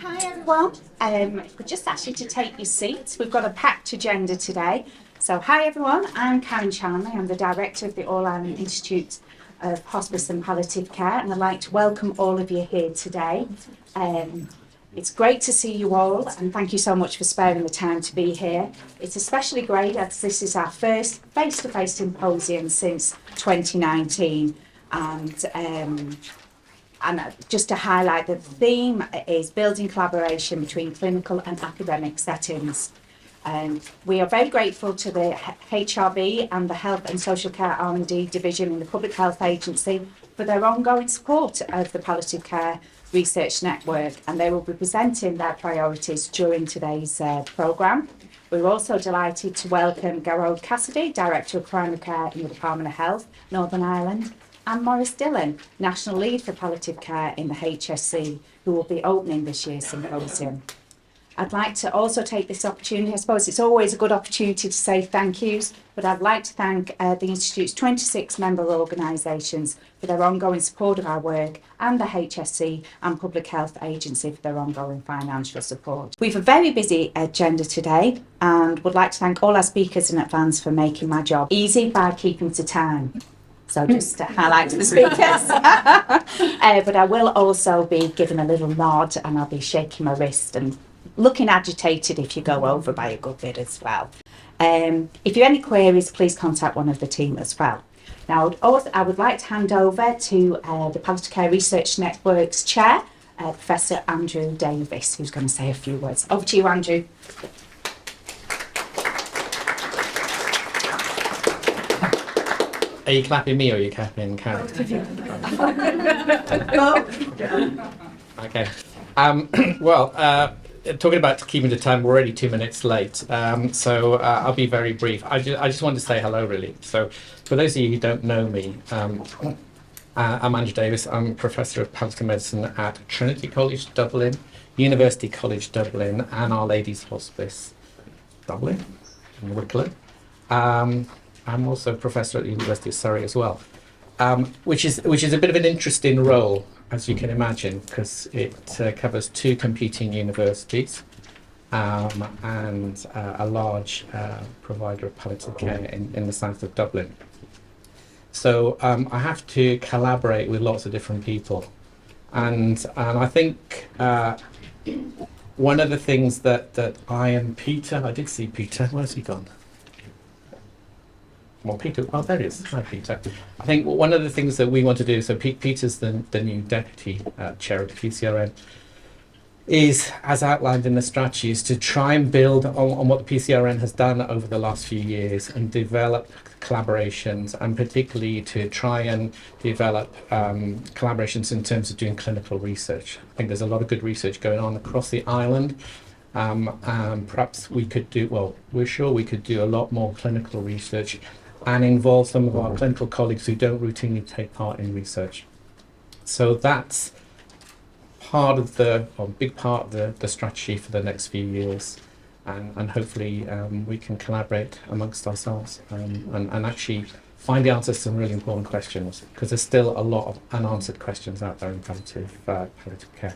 Hi everyone, we just asked you to take your seats. We've got a packed agenda today. So hi everyone, I'm Karen Charnley. I'm the Director of the All Ireland Institute of Hospice and Palliative Care, and I'd like to welcome all of you here today. It's great to see you all, and thank you so much for sparing the time to be here. It's especially great as this is our first face-to-face symposium since 2019, and just to highlight that the theme is building collaboration between clinical and academic settings. We are very grateful to the HRB and the Health and Social Care R&D Division in the Public Health Agency for their ongoing support of the Palliative Care Research Network, and they will be presenting their priorities during today's programme. We're also delighted to welcome Garrod Cassidy, Director of Primary Care in the Department of Health, Northern Ireland, and Maurice Dillon, National Lead for Palliative Care in the HSC, who will be opening this year's symposium. I'd like to also take this opportunity, I suppose it's always a good opportunity to say thank yous, but I'd like to thank the Institute's 26 member organisations for their ongoing support of our work, and the HSC and Public Health Agency for their ongoing financial support. We have a very busy agenda today and would like to thank all our speakers in advance for making my job easy by keeping to time. So just to highlight to the speakers. But I will also be giving a little nod, and I'll be shaking my wrist and looking agitated if you go over by a good bit as well. If you have any queries, please contact one of the team as well. Now, I would like to hand over to the Palliative Care Research Network's chair, Professor Andrew Davis, who's going to say a few words. Over to you, Andrew. Are you clapping me or are you clapping Karen? Both of you. Okay. Talking about keeping the time, we're already 2 minutes late, so I'll be very brief. I just wanted to say hello, really. So, for those of you who don't know me, I'm Andrew Davis. I'm Professor of Palliative Medicine at Trinity College Dublin, University College Dublin, and Our Lady's Hospice Dublin, in Wicklow. I'm also a professor at the University of Surrey as well, which is a bit of an interesting role, as you can imagine, because it covers two competing universities and a large provider of palliative care in the south of Dublin. So I have to collaborate with lots of different people, and I think one of the things that I and Peter, I did see Peter, where's he gone? Well, Peter, oh, there he is. Hi, Peter. I think one of the things that we want to do, so Peter's the new deputy chair of the PCRN, is, as outlined in the strategy, is to try and build on what the PCRN has done over the last few years and develop collaborations, and particularly to try and develop collaborations in terms of doing clinical research. I think there's a lot of good research going on across the island. Perhaps we could do, well, we're sure we could do a lot more clinical research and involve some of our clinical colleagues who don't routinely take part in research. So that's part of a big part of the strategy for the next few years, and hopefully we can collaborate amongst ourselves and actually find the answers to some really important questions, because there's still a lot of unanswered questions out there in palliative care.